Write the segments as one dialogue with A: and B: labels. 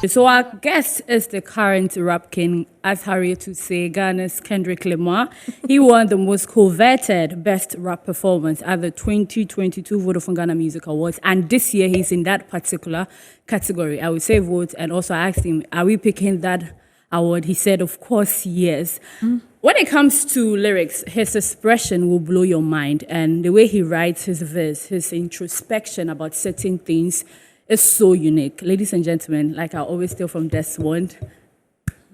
A: So our guest is the current rap king, as Harriet would say, Ghana's Kendrick Lamar. He won the most coveted best rap performance at the 2022 Vodafone Ghana Music Awards. And this year he's in that particular category. I would say vote. And also I asked him, are we picking that award? He said, of course, yes. When it comes to lyrics, his expression will blow your mind. And the way he writes his verse, his introspection about certain things, is so unique. Ladies and gentlemen, like I always steal from Desmond,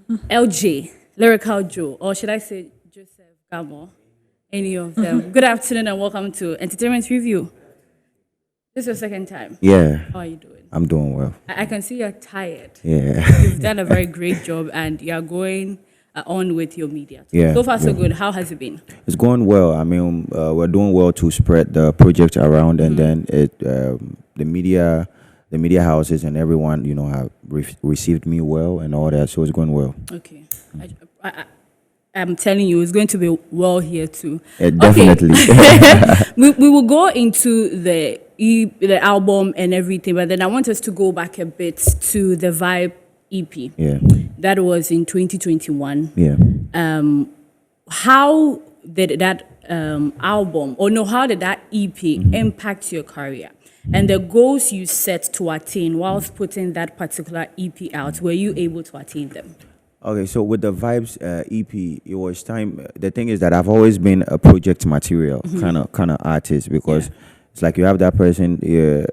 A: LJ, Lyrical Joe, or should I say Joseph Gamo, any of them. Good afternoon and welcome to Entertainment Review. This is your second time.
B: Yeah.
A: How are you doing?
B: I'm doing well.
A: I can see you're tired.
B: Yeah.
A: You've done a very great job and you're going on with your media.
B: Yeah.
A: So far, so good. How has it been?
B: It's going well. I mean, we're doing well to spread the project around, and then the media houses and everyone, have received me well and all that. So it's going well.
A: Okay. I'm telling you, it's going to be well here too.
B: Definitely.
A: Okay. we will go into the album and everything, but then I want us to go back a bit to the Vibe EP.
B: Yeah.
A: That was in 2021.
B: Yeah.
A: How did that album, or no, how did that EP impact your career? And the goals you set to attain whilst putting that particular EP out, were you able to attain them?
B: Okay, so with the Vibes EP, it was time. The thing is that I've always been a project material kind of artist, because it's like you have that person, the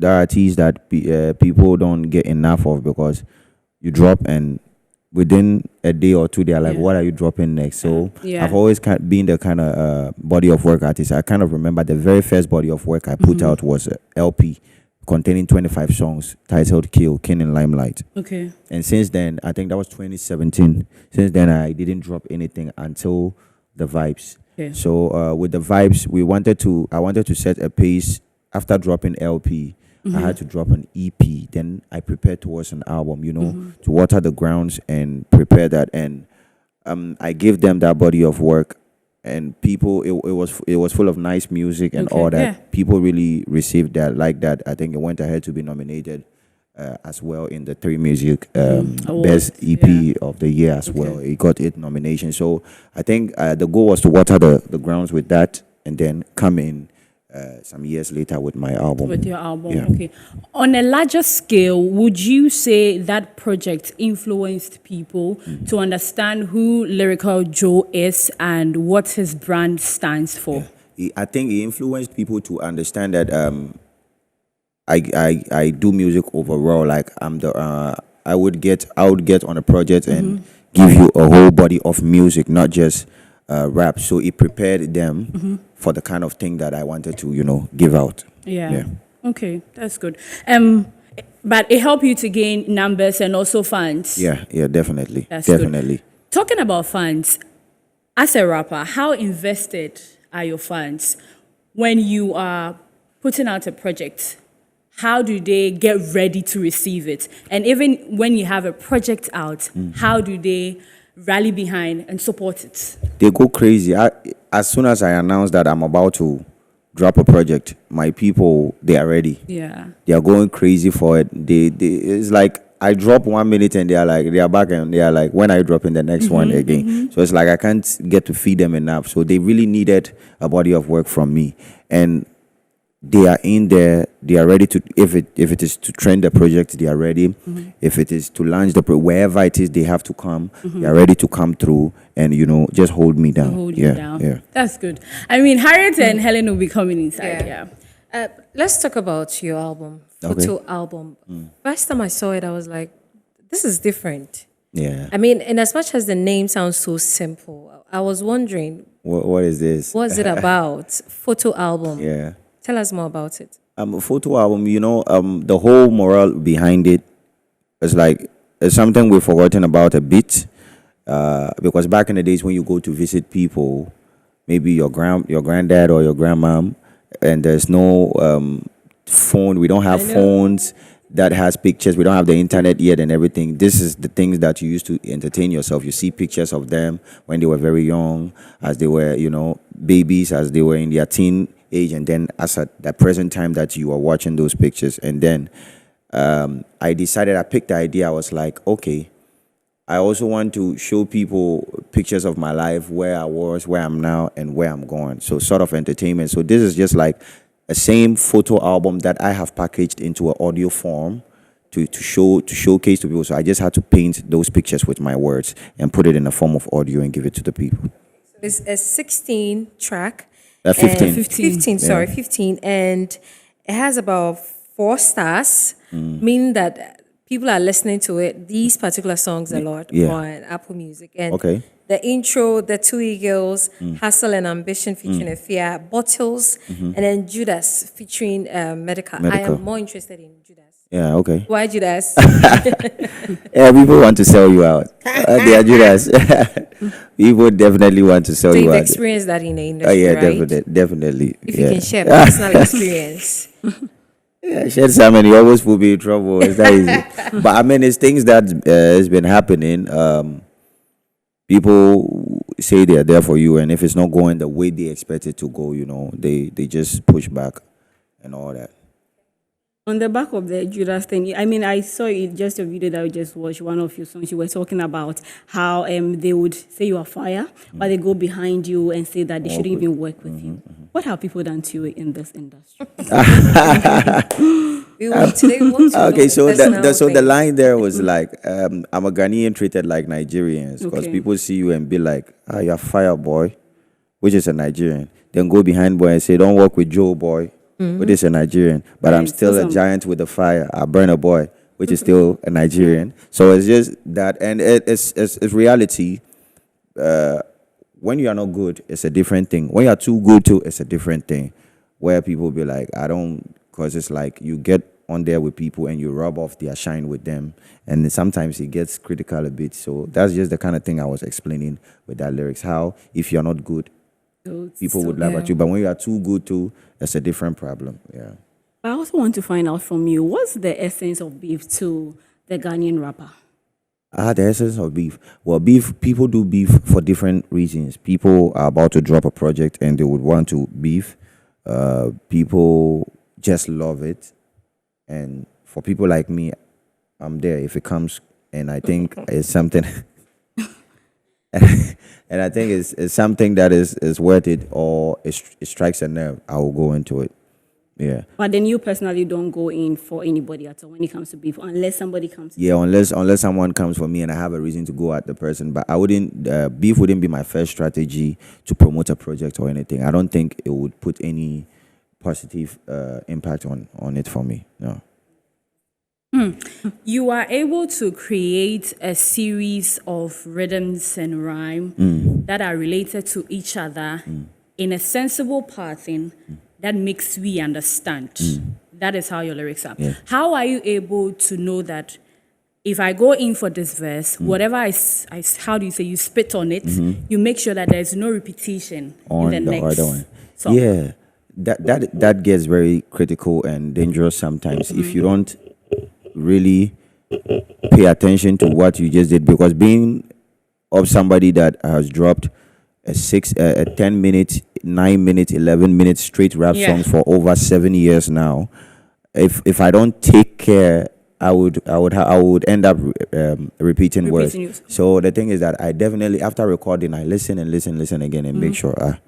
B: artist that people don't get enough of, because you drop and within a day or two they're like, what are you dropping next? So I've always been the kind of body of work artist. I kind of remember the very first body of work I put out was a LP containing 25 songs titled Kill, King in Limelight.
A: Okay.
B: And since then, I think that was 2017. Since then, I didn't drop anything until the Vibes.
A: Okay.
B: So with the Vibes, I wanted to set a pace. After dropping LP, I had to drop an EP. Then I prepared towards an album, to water the grounds and prepare that. And I gave them that body of work. And people, it was full of nice music and all that.
A: Yeah.
B: People really received that, like that. I think it went ahead to be nominated as well in the 3 Music Best EP of the year as well. It got 8 nominations. So I think the goal was to water the grounds with that, and then come in some years later with my album.
A: With your album,
B: Yeah.
A: okay. On a larger scale, would you say that project influenced people to understand who Lyrical Joe is and what his brand stands for?
B: I think it influenced people to understand that I do music overall. Like I would get on a project and give you a whole body of music, not just rap. So it prepared them for the kind of thing that I wanted to, give out.
A: Yeah. Okay, that's good. But it helped you to gain numbers and also fans.
B: Yeah, definitely.
A: That's
B: definitely.
A: Good. Talking about fans, as a rapper, how invested are your fans when you are putting out a project? How do they get ready to receive it? And even when you have a project out, how do they rally behind and support it?
B: They go crazy. As soon as I announce that I'm about to drop a project, my people, they are ready.
A: Yeah.
B: They are going crazy for it. It's like I drop 1 minute and they are back and they are like, when are you dropping the next one again? So it's like I can't get to feed them enough. So they really needed a body of work from me. And they are in there. They are ready to, if it is to trend the project, they are ready. If it is to launch wherever it is, they have to come. They are ready to come through and, just hold me down.
A: Hold you down.
B: Yeah.
A: That's good. I mean, Harriet and Helen will be coming inside. Yeah.
C: Let's talk about your album, photo album. First time I saw it, I was like, this is different.
B: Yeah.
C: I mean, and as much as the name sounds so simple, I was wondering,
B: What is this?
C: what's it about? Photo album.
B: Yeah.
C: Tell us more about it.
B: A photo album, the whole morale behind it is like, it's something we've forgotten about a bit. Because back in the days when you go to visit people, maybe your granddad or your grandmom, and there's no phone, we don't have phones that has pictures, we don't have the internet yet and everything. This is the things that you used to entertain yourself. You see pictures of them when they were very young, as they were, babies, as they were in their teen age, and then as at the present time that you are watching those pictures. And then I decided, I picked the idea. I was like, okay, I also want to show people pictures of my life, where I was, where I'm now, and where I'm going. So sort of entertainment. So this is just like a same photo album that I have packaged into an audio form to showcase to people. So I just had to paint those pictures with my words and put it in the form of audio and give it to the people.
C: It's a 16 track.
B: 15.
C: 15, sorry, 15. And it has about 4 stars, meaning that people are listening to it, these particular songs a lot on Apple Music. And
B: Okay.
C: the intro, the Two Eagles, Hustle and Ambition featuring Afia, Bottles, and then Judas featuring Medical. I am more interested in Judas.
B: Yeah, okay.
C: Why Judas?
B: Yeah, people want to sell you out. They are Judas. People definitely want to sell
C: So
B: you
C: you've
B: out.
C: experienced that in the
B: Oh
C: industry,
B: yeah,
C: right?
B: definitely.
C: If you can share personal experience.
B: Yeah, shed salmon, you always will be in trouble. It's not easy. But I mean, it's things that has been happening. People say they are there for you, and if it's not going the way they expect it to go, they just push back and all that.
A: On the back of the Judas thing, I mean, I saw it just a video that I just watched. One of your songs, you were talking about how they would say you are fire, but they go behind you and say that they shouldn't even work with you. What have people done to you in this industry?
C: We want to know
B: Okay, so
C: personal
B: so the
C: things.
B: line there was like, I'm a Ghanaian treated like Nigerians, because
A: Okay.
B: people see you and be like, you're fire boy, which is a Nigerian. Then go behind boy and say, don't work with Joe boy, which is a Nigerian. But I'm
A: Right,
B: still
A: so
B: a
A: some-
B: giant with the fire. I burn a boy, which is still a Nigerian. So it's just that, and it's reality. When you are not good, it's a different thing. When you are too good too, it's a different thing. Where people be like, I don't, because it's like you get on there with people and you rub off their shine with them, and then sometimes it gets critical a bit. So that's just the kind of thing I was explaining with that lyrics. How if you're not good, people would laugh at you, but when you are too good too, it's a different problem. Yeah.
A: I also want to find out from you, what's the essence of beef to the Ghanaian rapper?
B: The essence of beef. Well, beef, people do beef for different reasons. People are about to drop a project and they would want to beef. People just love it. And for people like me, I'm there if it comes, and I think it's something. And I think it's something that is worth it, or it strikes a nerve, I will go into it. Yeah.
A: But then you personally don't go in for anybody at all when it comes to beef, unless somebody comes.
B: Yeah, unless someone comes for me and I have a reason to go at the person. But I wouldn't, beef wouldn't be my first strategy to promote a project or anything. I don't think it would put any positive impact on it for me. No.
A: You are able to create a series of rhythms and rhyme that are related to each other in a sensible pattern that makes we understand. That is how your lyrics are.
B: Yeah.
A: How are you able to know that if I go in for this verse, whatever how do you say, you spit on it, you make sure that there's no repetition
B: On
A: in the
B: the
A: next
B: other one.
A: song.
B: Yeah. That gets very critical and dangerous sometimes if you don't really pay attention to what you just did, because being of somebody that has dropped a 10 minute, 9 minute, 11 minute straight rap
A: Yeah.
B: songs for over 7 years now, if I don't take care, I would end up repeating words.
A: Repeating you.
B: So the thing is that I definitely, after recording, I listen again and make sure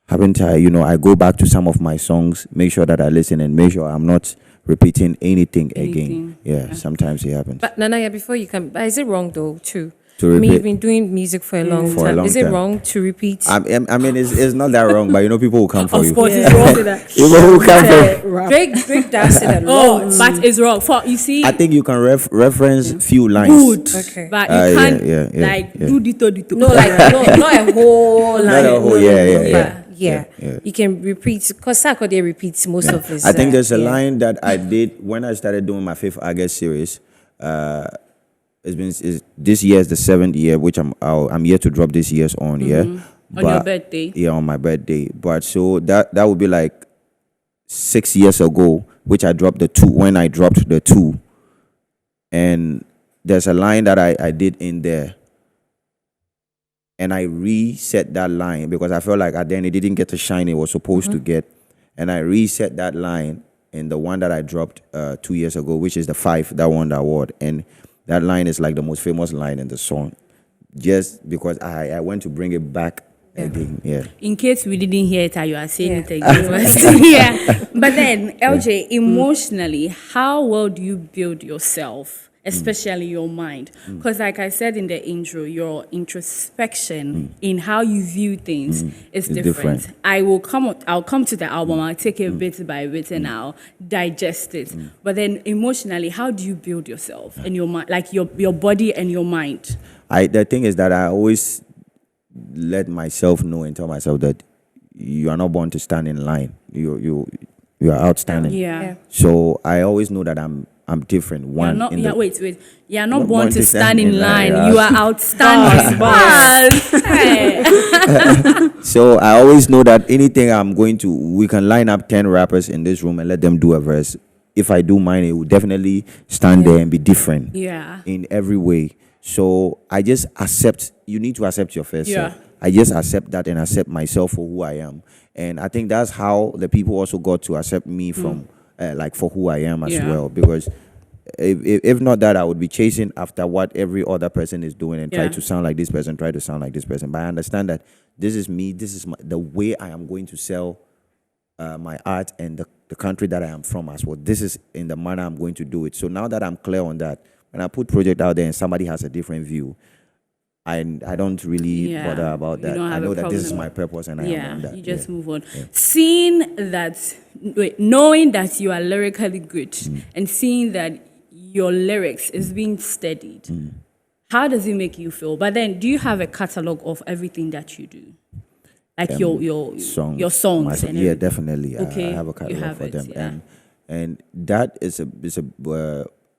B: haven't I, I go back to some of my songs, make sure that I listen and make sure I'm not repeating anything again. Yeah, sometimes it happens.
C: But Nanaya, before you come, but is it wrong though too?
B: To
C: I mean,
B: repeat-
C: you've been doing music for a long
B: For a
C: time.
B: long
C: Is it
B: time.
C: wrong to repeat?
B: I mean, it's not that wrong, but people will come for you.
A: Of course,
C: Yeah.
A: it's wrong with that.
B: People will come for.
C: Drake does it a lot.
A: Oh, but it's wrong. For you see,
B: I think you can reference few lines.
A: good,
C: Okay.
A: but you
B: Yeah,
A: can't
B: yeah,
A: like
B: yeah.
A: do dito.
C: No, like not a whole line.
B: Not a whole, yeah.
C: But
B: Yeah.
C: You can repeat because Sarkodie repeats most of his.
B: I think there's a
C: yeah.
B: line that I did when I started doing my 5th August series. This year is the 7th year, which I'm yet to drop this year's on. Yeah,
A: On your birthday.
B: Yeah, on my birthday. But so that would be like 6 years ago, which I dropped the 2 when I dropped the 2, and there's a line that I did in there. And I reset that line because I felt like at the end it didn't get the shine it was supposed to get. And I reset that line in the one that I dropped 2 years ago, which is the 5 that won the award. And that line is like the most famous line in the song, just because I went to bring it back again. Yeah.
A: In case we didn't hear it, you are saying
C: Yeah.
A: it again. Yeah. But then, LJ, emotionally, how well do you build yourself, especially your mind? Because, like I said in the intro, your introspection in how you view things is different. I'll come to the album. I'll take it bit by bit and I'll digest it. But then, emotionally, how do you build yourself and your mind, like your body and your mind?
B: The thing is that I always let myself know and tell myself that you are not born to stand in line. You are outstanding.
A: Yeah.
B: So I always know that I'm different. One.
A: Wait. You are not born to stand in line.
B: yeah.
A: You are outstanding. Hey.
B: So I always know that anything we can line up 10 rappers in this room and let them do a verse. If I do mine, it will definitely stand there and be different.
A: Yeah.
B: In every way. So I just accept. You need to accept your first self.
A: Yeah.
B: I just accept that and accept myself for who I am. And I think that's how the people also got to accept me from, like, for who I am as well. Because if not that, I would be chasing after what every other person is doing and try to sound like this person, try to sound like this person. But I understand that this is me. This is the way I am going to sell my art and the country that I am from as well. This is in the manner I'm going to do it. So now that I'm clear on that, when I put project out there and somebody has a different view, I don't really bother about that. I know that this is my purpose and I am on that.
A: You just move on. Knowing that you are lyrically good and seeing that your lyrics is being studied, how does it make you feel? But then, do you have a catalog of everything that you do? Like your songs?
B: Yeah, definitely.
A: Okay.
B: I have a catalog for them.
A: Yeah.
B: And that is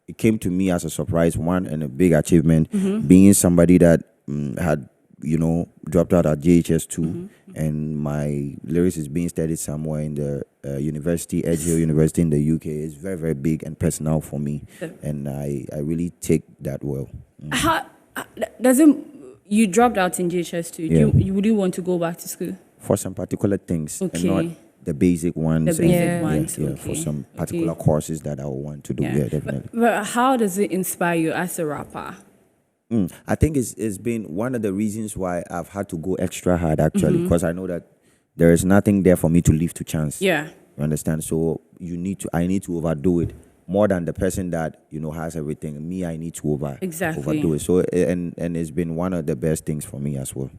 B: it came to me as a surprise, one, and a big achievement, being somebody that had, dropped out at JHS2, and my lyrics is being studied somewhere in the university, Edge Hill University in the UK. It's very, very big and personal for me, and I really take that well.
A: How you dropped out in JHS2?
B: Yeah.
A: Would you want to go back to school?
B: For some particular things,
A: Okay.
B: and not the basic ones.
A: The basic ones,
B: Yeah,
A: okay.
B: for some particular courses that I will want to do. Yeah, definitely.
A: But how does it inspire you as a rapper?
B: I think it's been one of the reasons why I've had to go extra hard, actually, because I know that there is nothing there for me to leave to chance.
A: Yeah.
B: You understand? So I need to overdo it more than the person that, has everything. Me, I need to overdo it. So, and it's been one of the best things for me as well.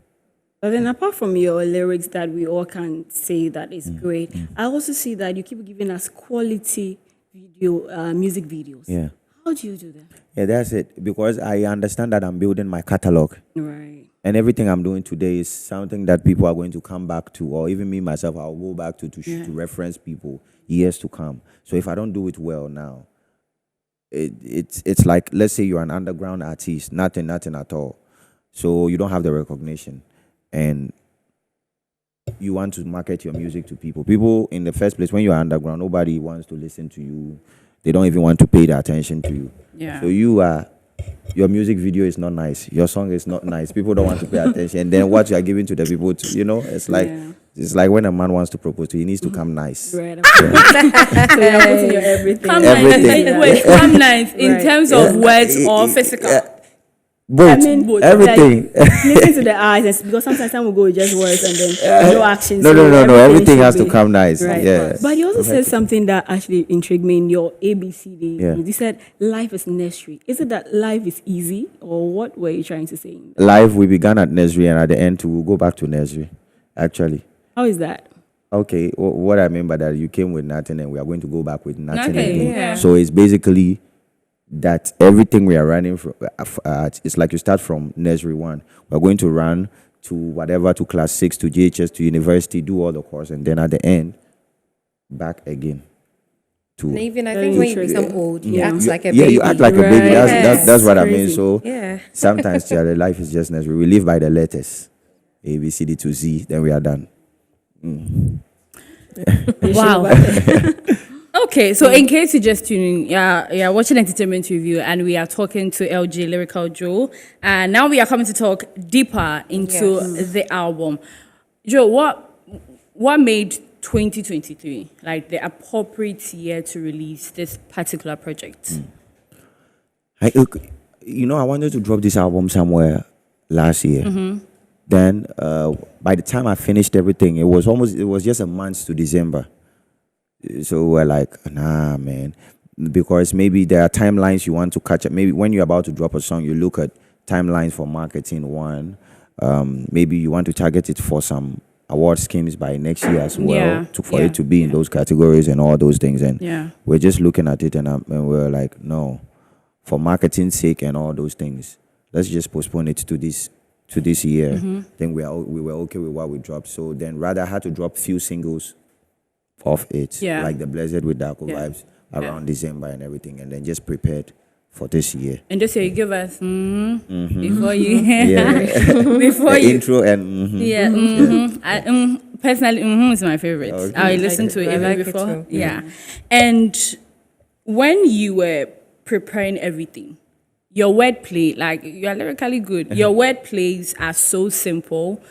D: But then apart from your lyrics that we all can say that is great, I also see that you keep giving us quality music videos.
B: Yeah.
D: How do you do that?
B: Yeah, that's it. Because I understand that I'm building my catalog.
D: Right.
B: And everything I'm doing today is something that people are going to come back to, or even me myself, I'll go back to reference people years to come. So if I don't do it well now, it's like, let's say you're an underground artist, nothing at all. So you don't have the recognition. And you want to market your music to people. People, in the first place, when you're underground, nobody wants to listen to you. They don't even want to pay the attention to you.
A: Yeah.
B: So your music video is not nice. Your song is not nice. People don't want to pay attention. And then what you are giving to the people, it's like it's like when a man wants to propose to you, he needs to come nice.
D: Right. So you're putting your everything.
B: Everything.
A: Wait, come nice in terms of words or physical?
B: Both.
D: Both.
B: Everything.
D: Like, listen to the eyes, because sometimes some will go with just words and then no action.
B: No. Everything has to come nice.
D: Right.
B: Yeah.
D: But you also said something that actually intrigued me in your ABCD.
B: Yeah.
D: You said life is nursery. Is it that life is easy, or what were you trying to say?
B: Life, we began at nursery, and at the end, we'll go back to nursery, actually.
D: How is that?
B: Okay, what I mean by that, you came with nothing, and we are going to go back with nothing again.
A: Yeah.
B: So it's basically that everything we are running from, it's like you start from nursery 1. We're going to run to class 6, to JHS, to university, do all the course, and then at the end, back again.
C: And even I think when you become old, you act like a baby.
B: Yeah, you act like a baby. That's what I mean.
D: Crazy.
B: So sometimes life is just nursery. We live by the letters, A, B, C, D to Z. Then we are done.
A: Wow. Okay, so in case you're just tuning, watching Entertainment Review, and we are talking to LJ Lyrical Joe, and now we are coming to talk deeper into the album. Joe, what made 2023, like the appropriate year to release this particular project?
B: Look, I wanted to drop this album somewhere last year. Then by the time I finished everything, it was just a month to December. So we're like, nah, man, because maybe there are timelines you want to catch up. Maybe when you're about to drop a song, you look at timelines for marketing. One, maybe you want to target it for some award schemes by next year as well, for it to be in those categories and all those things. And we're just looking at it, and we're like, no, for marketing's sake and all those things, let's just postpone it to this year. Then we were okay with what we dropped. So then rather I had to drop few singles of it, like the Blessed with Darko vibes around December and everything, and then just prepared for this year.
A: And this year you give us before you
B: before the intro and
A: I, personally is my favorite.
B: Okay.
A: I listened to it even
C: like it
A: before.
C: too.
A: And when you were preparing everything, your wordplay, like you are lyrically good. Your word plays are so simple,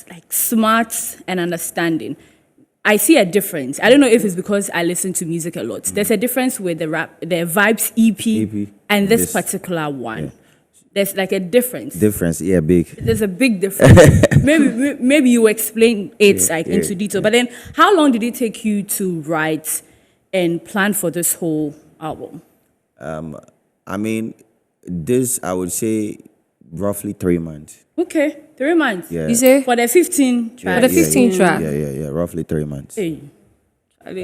A: like smart and understanding. I see a difference. I don't know if it's because I listen to music a lot. There's a difference with the Vibes EP and this particular one. There's like a difference.
B: Big.
A: There's a big difference. maybe you explain it into detail. But then, how long did it take you to write and plan for this whole album?
B: I mean, this I would say roughly 3 months.
A: Okay, 3 months.
B: Yeah.
C: You say?
A: For the 15 tracks.
C: For the 15 track.
B: Yeah, roughly 3 months.
A: Hey.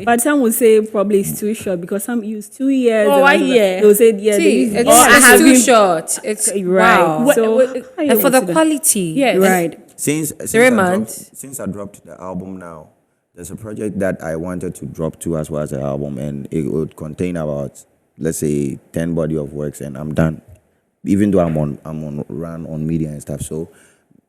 D: But some would say probably it's too short because some use 2 years.
A: Oh, 1 year.
D: They'll say, yeah,
C: See,
D: they use
C: it's too short. It's
D: right.
C: wow.
D: So,
C: And for the quality.
A: Yes.
D: right.
B: Since
C: 3 months.
B: Since I dropped the album now, there's a project that I wanted to drop too as well as the album, and it would contain about, let's say, 10 body of works, and I'm done. Even though I'm on run on media and stuff. So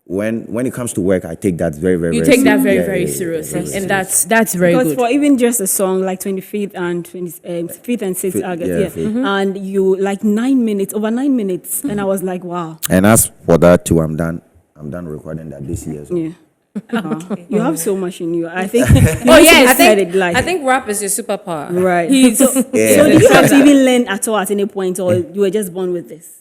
B: when it comes to work, I take that very, very,
A: You
B: very
A: take that
B: seriously.
A: very seriously. And that's very
D: Because
A: good.
D: for even just a song like 25th and 5th and 6th August,
B: fifth.
D: and you like 9 minutes, over 9 minutes, and I was like, wow.
B: And as for that too, I'm done recording that this year. So.
D: Yeah. You have so much in you. I think.
C: I think rap is your superpower.
D: Right.
A: He's
D: So did you have to even learn at all at any point, or you were just born with this?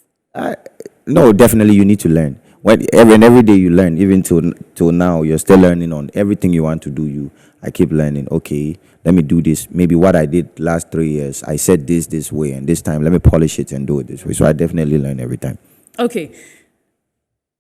B: No, definitely you need to learn. Every day you learn, even till now, you're still learning on everything you want to do. I keep learning. Okay, let me do this. Maybe what I did last 3 years, I said this way, and this time let me polish it and do it this way. So I definitely learn every time.
A: okay.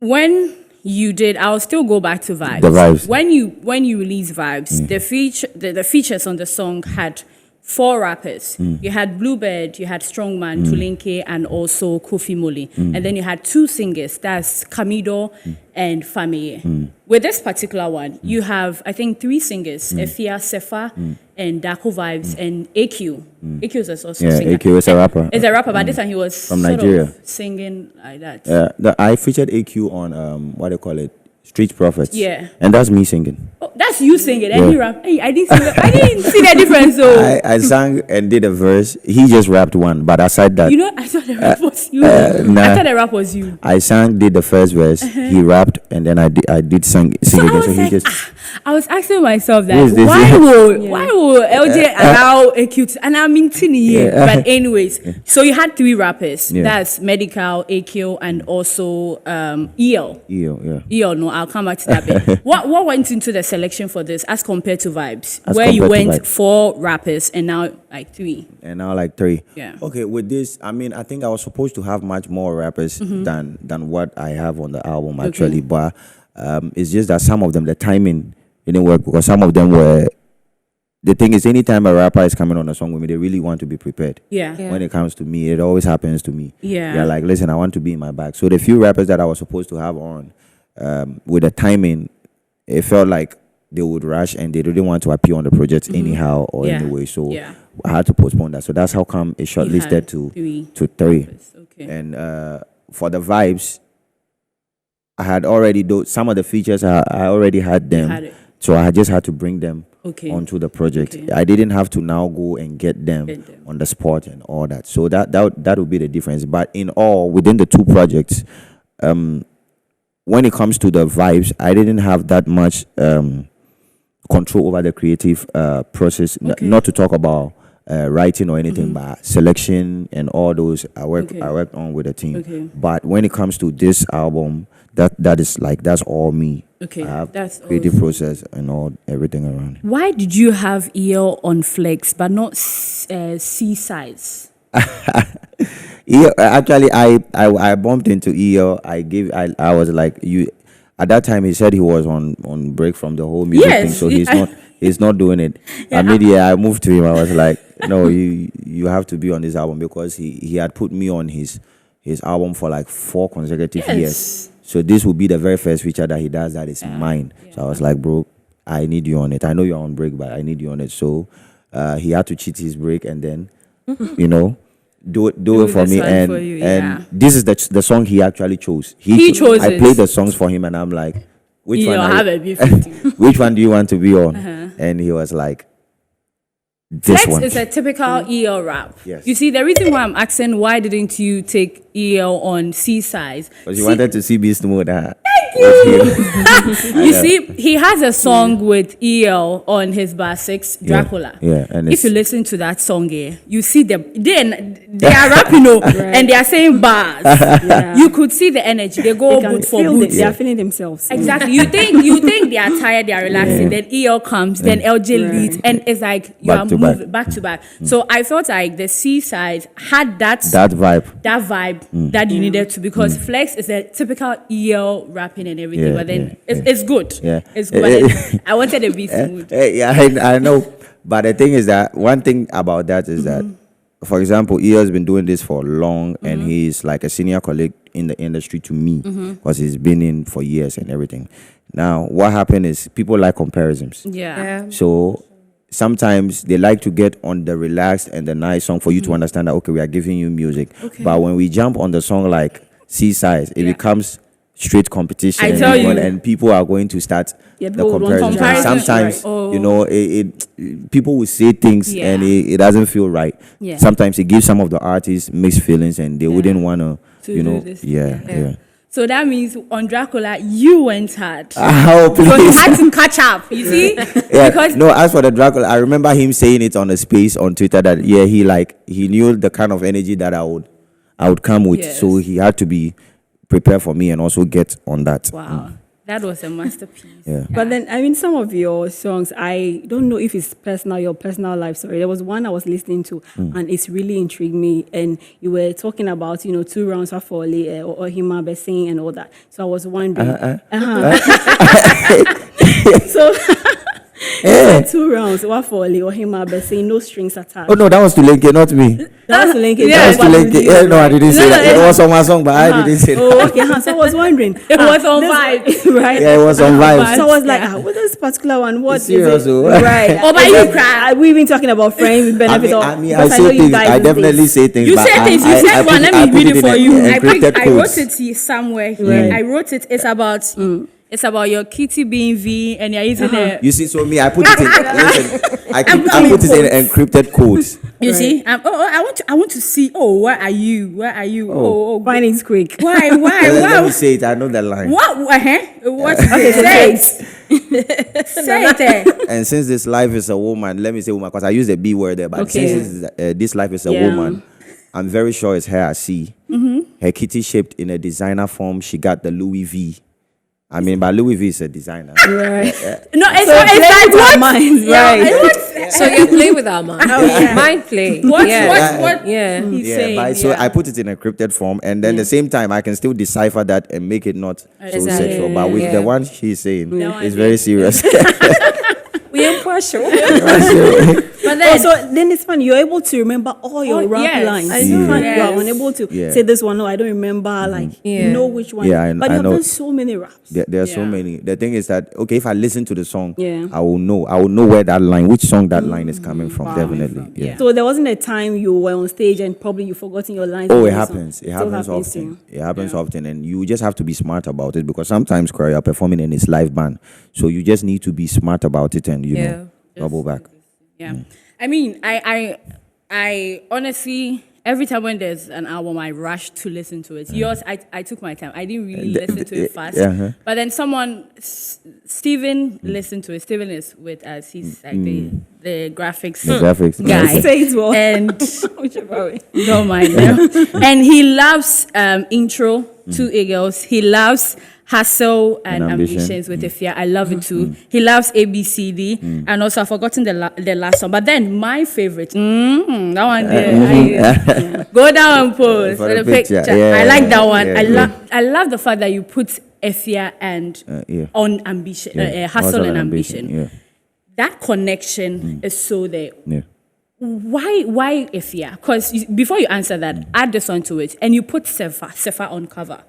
A: When you did, I'll still go back to Vibes.
B: The Vibes.
A: When you release Vibes, the features on the song had 4 rappers. You had Bluebird, you had Strongman, Tulinke, and also Kofi Mole. And then you had 2 singers, that's Kamido and Fameye. With this particular one, you have, I think, 3 singers, Efia, Sefa, and Darko Vibes, and AQ. AQ is also a singer.
B: AQ is a rapper.
A: It's a rapper, but this time he was
B: From
A: sort
B: Nigeria.
A: of singing like that.
B: I featured AQ on what they call it, Street Prophets.
A: Yeah.
B: And that's me singing.
A: Oh, that's you singing, and he rap. Hey, I didn't see the difference. So
B: I sang and did a verse. He just rapped one, but aside that,
A: I thought the rap was you.
B: nah.
A: I thought the rap was you.
B: I sang, did the first verse. He rapped, and then I did sing
A: So I
B: again.
A: was
B: So he
A: like,
B: just
A: I was asking myself
B: Who is
A: that
B: this?
A: why will LJ allow a cute and I'm in here? But anyways, so you had 3 rappers.
B: Yeah.
A: That's Medical, AQ, and also EL. EL, no, I'll come back to that bit. What went into the selection for this as compared to Vibes,
B: As
A: where you
B: compared to
A: went
B: Vibes.
A: 4 rappers and now like 3?
B: And now like 3.
A: Yeah.
B: Okay, with this, I mean, I think I was supposed to have much more rappers than what I have on the album actually, but it's just that some of them, the timing didn't work because some of them were. The thing is, anytime a rapper is coming on a song with me, they really want to be prepared.
A: Yeah.
B: When it comes to me, it always happens to me.
A: Yeah.
B: They're like, listen, I want to be in my bag. So the few rappers that I was supposed to have on, with the timing, it felt like they would rush and they didn't want to appear on the project anyhow or anyway. So I had to postpone that. So that's how come it shortlisted to 3.
A: Okay.
B: And for the Vibes, I had already some of the features. I already had them.
A: had it.
B: So I just had to bring them
A: Okay.
B: onto the project.
A: Okay.
B: I didn't have to now go and get them on the spot and all that. So that would be the difference. But in all, within the 2 projects, when it comes to the Vibes, I didn't have that much control over the creative process. Not to talk about writing or anything, but selection and all those I worked on with the team.
A: Okay.
B: But when it comes to this album, that is like that's all me.
A: Okay,
B: I have
A: that's
B: creative
A: awesome.
B: process and all everything around it.
A: Why did you have EL on Flex but not C size?
B: EL, actually, I bumped into EL. I was like you. At that time, he said he was on break from the whole music thing, so he's not doing it. I moved to him. I was like, no, you have to be on this album because he had put me on his album for like 4 consecutive years. So this will be the very first feature that he does that is mine. Yeah. So I was like, bro, I need you on it. I know you're on break, but I need you on it. So he had to cheat his break and then, do it for me. And this is the song he actually chose. He chose I played the songs for him and I'm like, which one do you want to be on? And he was like, this
A: Flex
B: one.
A: is a typical EL rap.
B: Yes.
A: You see, the reason why I'm asking why didn't you take EL on C size?
B: Because you wanted to see Beast Mode.
A: Thank you. You see, he has a song with EL on his bar 6, Dracula.
B: Yeah. And
A: if you listen to that song here, you see them. They are rapping, and they are saying bars. You could see the energy. They go boot for boot.
D: They are feeling themselves.
A: Exactly. You think they are tired, they are relaxing. Then EL comes, then LJ leads, and it's like you are moving back to back. So I felt like the C side had that
B: vibe.
A: That vibe that you needed to, because Flex is a typical EL rapping and everything, but then it's good.
B: Yeah.
A: It's good. I wanted a beat smooth.
B: I know. But the thing is that one thing about that is that, for example, EL has been doing this for long and he's like a senior colleague in the industry to me because he's been in for years and everything. Now, what happened is people like comparisons.
A: Yeah.
B: So sometimes they like to get on the relaxed and the nice song for you to understand that, okay, we are giving you music. Okay. But when we jump on the song like C-Size, it becomes straight competition.
A: I tell you.
B: And people are going to start the comparison. Sometimes, people will say things and it doesn't feel right. Yeah. Sometimes it gives some of the artists mixed feelings and they wouldn't want to,
A: So that means on Dracula, you went hard.
B: Oh, please.
A: So you had to catch up, you see?
B: Because as for the Dracula, I remember him saying it on a space on Twitter that, he knew the kind of energy that I would come with. Yes. So he had to be prepared for me and also get on that.
A: Wow. That was a masterpiece.
B: Yeah.
D: But then, some of your songs, I don't know if it's your personal life story. There was one I was listening to, and it's really intrigued me. And you were talking about, 2 rounds of Foley or Hima Besing and all that. So I was wondering. So, 2 rounds, Wafoli or Hima Besing, no strings attached.
B: Oh no, that was to Lenke, not me.
D: That was to Lenke.
B: That was to Lenke. Yeah, no, I didn't say that. It was on my song, but I didn't say that.
D: Oh, okay. So I was wondering.
A: It was on vibes,
D: right?
B: Yeah, it was on vibes.
D: So I was like, what is this particular one? What is
B: serious,
D: it? Right.
A: Oh, but you cry.
D: We've been talking about friends with benefit of.
B: I say things. I definitely say things.
A: You say things. You said one. Let me read it for you. I wrote it somewhere. I wrote it. It's about. It's about your kitty being V and you're using
B: You see, so me, I put it in. Listen, I put it in encrypted codes.
A: You see, I want to see. Oh, where are you? Where are you? Oh,
D: finding's quick.
A: Why?
B: Let me say it. I know the line.
A: What? What? Say it. Say it.
B: And since this life is a woman, let me say woman because I use the B word there. But since this life is a woman, I'm very sure it's her I see. Her kitty shaped in a designer form. She got the Louis V. I mean, but Louis V is a designer.
C: Right.
A: No, it's like what?
D: Minds, right.
C: So you play with our mind. Mind play.
A: What?
C: He's
A: saying.
B: So I put it in encrypted form, and then at the same time, I can still decipher that and make it not so sexual. But with the one she's saying, it's very serious.
C: We're impartial.
D: But then it's fun. You're able to remember all your rap lines. You are unable to say this one. No, I don't remember. Like you know which one.
B: Yeah,
D: but you've done so many raps.
B: There are so many. The thing is that if I listen to the song, I will know where that line, which song that line is coming from. Definitely. Yeah.
D: So there wasn't a time you were on stage and probably you forgotten your lines.
B: Oh, it happens. It happens often. It happens often, and you just have to be smart about it because sometimes you are performing in this live band, so you just need to be smart about it and double back.
A: Yeah. I mean, I honestly, every time when there's an album, I rush to listen to it. Yours, I took my time. I didn't really listen to it fast. But then Steven listened to it. Steven is with us. He's like the graphics guy.
D: Says what?
A: And don't mind him. And he loves intro to Eagles. He loves Hustle and Ambitions with Efia. I love it too. He loves ABCD. And also I've forgotten the last song. But then my favorite, that one there. Go down and pose for the picture. I like that one. I love the fact that you put Efia and on Ambition, Hustle and Ambition. That connection is so there. Why Efia? Because before you answer that, add this onto it, and you put Sefa on cover.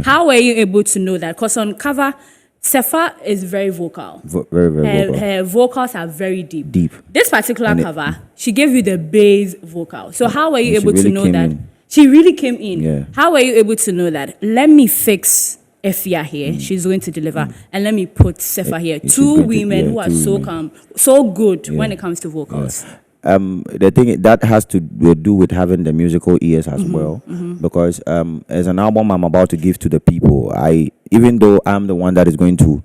A: How were you able to know that? Because on cover, Sefa is very vocal.
B: Very vocal.
A: Her vocals are very deep. This particular cover, she gave you the bass vocal. So how were you able to know that? She really came in.
B: Yeah.
A: How were you able to know that? Let me fix Efia here. She's going to deliver. And let me put Sefa here. Two women who are so calm, so good when it comes to vocals.
B: The thing that has to do with having the musical ears as well, because as an album I'm about to give to the people, even though I'm the one that is going to,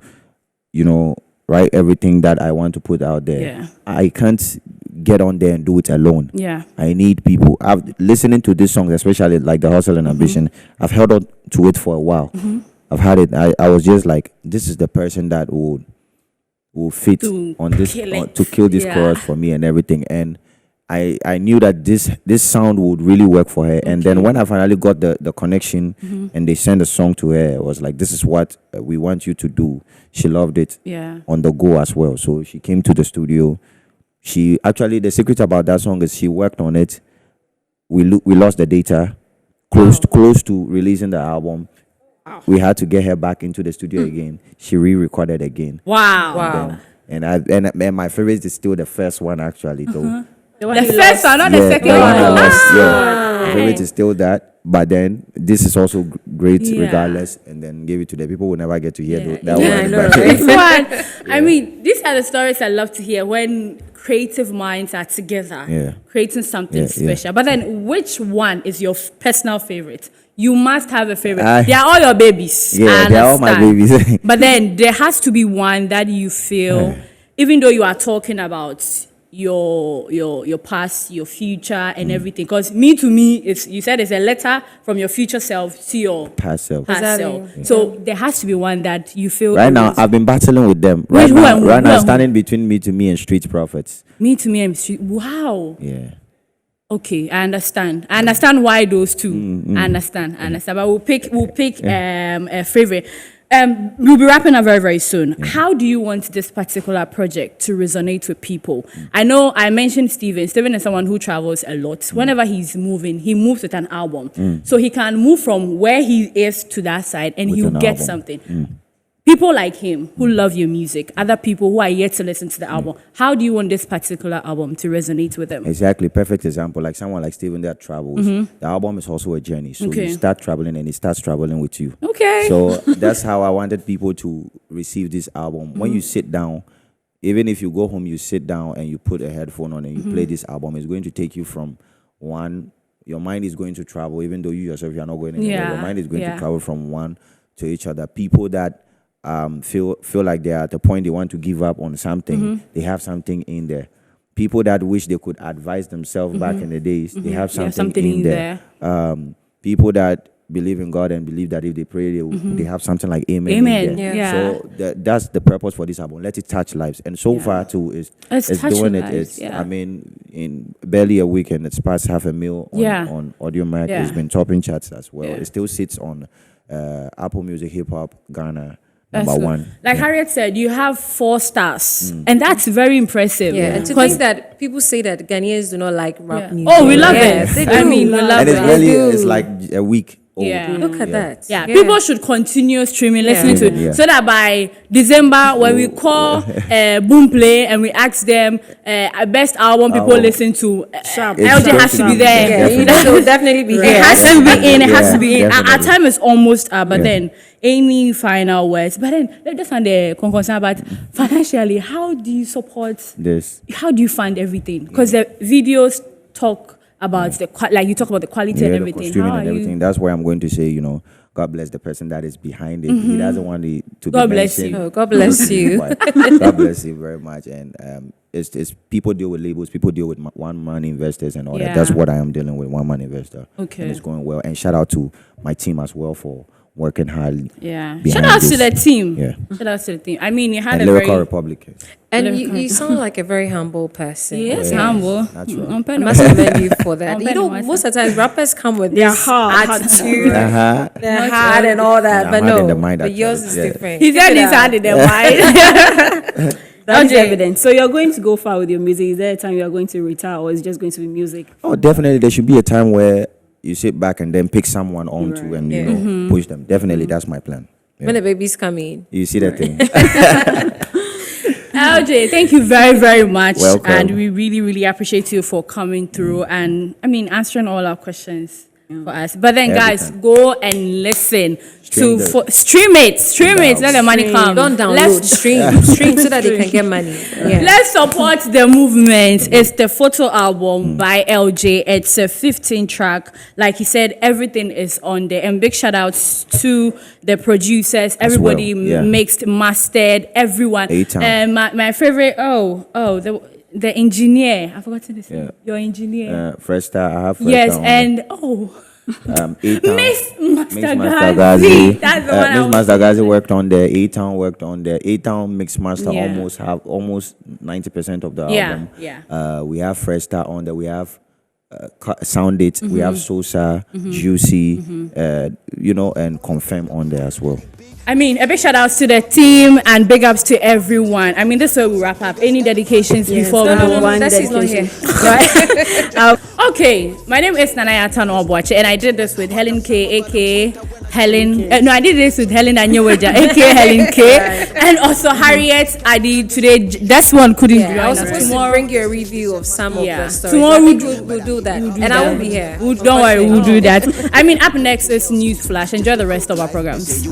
B: write everything that I want to put out there, I can't get on there and do it alone. I need people. I've listening to these songs, especially like the Hustle and Ambition. I've held on to it for a while. I've had it. I was just like, this is the person that will fit on this to kill this chorus for me and everything. And I knew that this sound would really work for her. And then when I finally got the connection and they sent a song to her, it was like, this is what we want you to do. She loved it on the go as well. So she came to the studio. She actually, the secret about that song is she worked on it. We lost the data close to releasing the album. We had to get her back into the studio again. She re-recorded again.
A: Wow.
B: And my favorite is still the first one actually though.
A: The first one, not the second one.
B: My favorite is still that. But then this is also great regardless. And then give it to the people who never get to hear that one.
C: I know,
A: right? I mean, these are the stories I love to hear when creative minds are together, creating something special. But then, which one is your personal favorite? You must have a favorite. They are all your babies.
B: Yeah, they are all my babies.
A: But then there has to be one that you feel, even though you are talking about your past, your future, and everything. Because to me, you said it's a letter from your future self to your
B: past self.
A: So there has to be one that you feel.
B: Right now, I've been battling with them. Right now, standing between Me to Me and Street Prophets.
A: Me to Me and Street. Wow.
B: Yeah.
A: Okay, I understand. I understand why those two. I understand. But we'll pick a favorite. We'll be wrapping up very, very soon. How do you want this particular project to resonate with people? I know I mentioned Steven. Steven is someone who travels a lot. Whenever he's moving, he moves with an album. So he can move from where he is to that side and he'll get something. People like him who love your music, other people who are yet to listen to the album, how do you want this particular album to resonate with them?
B: Exactly. Perfect example. Like someone like Steven that travels. The album is also a journey. So you start traveling and it starts traveling with you.
A: Okay.
B: So that's how I wanted people to receive this album. When you sit down, even if you go home, you sit down and you put a headphone on and you play this album, it's going to take you from one, your mind is going to travel, even though you yourself, you're not going anywhere. Your mind is going to travel from one to each other. People that feel like they're at the point they want to give up on something, they have something in there. People that wish they could advise themselves back in the days, they have something in there. People that believe in God and believe that if they pray, they have something like amen. In there. So that's the purpose for this album. Let it touch lives. And so far too, it's doing it. Lives, I mean, in barely a week and it's past 500,000 on Audio Mac. It's been topping charts as well. It still sits on Apple Music, Hip Hop, Ghana. Number one.
A: Like Harriet said, you have 4 stars. And that's very impressive.
C: And to think that people say that Ghanaians do not like rap music.
A: Oh, we love it. I mean, we love
B: it. And it's like a week old.
C: Look at that.
A: People should continue streaming, listening to it. So that by December, when we call Boom Play and we ask them best album people listen to, LJ has to be there.
C: It will definitely be there.
A: It has to be in. It has to be in. Our time is almost up, but then any final words? But then let's just on the concern about financially. How do you support
B: this?
A: How do you fund everything? Because the videos talk about like you talk about the quality and
B: the
A: everything.
B: streaming
A: How
B: and
A: are
B: everything.
A: you?
B: That's why I'm going to say, God bless the person that is behind it. He doesn't want it to
A: God
B: be
A: bless
B: mentioned.
A: you.
C: Oh, God bless you.
B: But God bless you very much. And it's people deal with labels, people deal with one-man investors and all that. That's what I am dealing with, one-man investor.
A: Okay.
B: And it's going well. And shout out to my team as well for working hard.
A: Yeah.
B: behind
A: Shout out to
B: this.
A: the team.
B: Yeah.
A: Shout out to the team. I mean, you had
B: And
A: a
B: Lyrical
A: very
B: Republic.
C: And you sound like a very humble person.
A: yes,
B: Yeah.
A: humble.
B: Natural.
A: On
C: I
A: pen-
C: must commend you for that.
A: On
C: You know,
A: Pennywise.
C: most of the times rappers come with
D: They're
C: this
D: hard.
C: attitude,
B: Uh-huh.
C: they're hard and all that,
B: I'm
C: but
B: hard in
C: no,
B: the mind,
C: but yours
B: actually.
C: is
B: Yeah.
C: different.
A: He said
C: Keep it
A: he's
C: up.
A: had in their mind.
D: That is
A: Okay.
D: evident. So you're going to go far with your music. Is there a time you are going to retire, or is it just going to be music?
B: Oh, definitely. There should be a time where you sit back and then pick someone onto
D: Right.
B: and,
C: Yeah.
B: push them. Definitely, that's my plan. Yeah.
C: When the babies come in.
B: You see that thing?
A: LJ, thank you very, very much.
B: Welcome.
A: And we really, really appreciate you for coming through and, answering all our questions for us. But then,
B: Every
A: guys,
B: time.
A: go and listen
B: Stream
A: to
B: the-
A: stream it. Let the money
D: Stream.
A: come.
C: Don't download,
A: Let's
C: stream so that they can get money. Yeah.
A: Let's support the movement. It's the photo album by LJ. It's a 15 track. Like he said, everything is on there. And big shout outs to the producers, everybody
B: well, yeah.
A: mixed, mastered, everyone.
B: A-Town.
A: And my favorite, the engineer. I forgot his name.
B: Yeah.
A: Your engineer.
B: Fresh Star, I have Fresh
A: Yes,
B: Star on
A: and
B: A-Town.
A: Miss
B: Mix
A: Master
B: Master
A: Gazi.
B: Gazi.
A: That's the one I
B: Mix
A: was
B: Master Gazi worked on there. A-Town worked on there. A-Town Mix Master
A: Yeah.
B: almost 90% of the
A: Yeah,
B: album.
A: yeah.
B: We have Fresh Star on there. We have Sound It. We
A: Mm-hmm.
B: have Sosa, Juicy, and Confirm on there as well.
A: a big shout outs to the team and big ups to everyone. This is where we wrap up. Any dedications before we go?
D: One
C: That's not here.
D: dedication.
A: Okay, my name is Nanaya Tanobwache, and I did this with Helen K, aka Helen. I did this with Helen Anyoweja, aka Helen K, and also Harriet. I did today. This one couldn't
C: Yeah,
A: join
C: I was
A: us
C: supposed to
A: tomorrow.
C: bring you a review of some of
A: Yeah.
C: the stories.
A: Tomorrow
C: I think
A: we'll
C: we'll do that.
A: we'll do
C: And
A: that.
C: I won't be here.
A: Don't worry, we'll do that. Up next is News Flash. Enjoy the rest of our programs.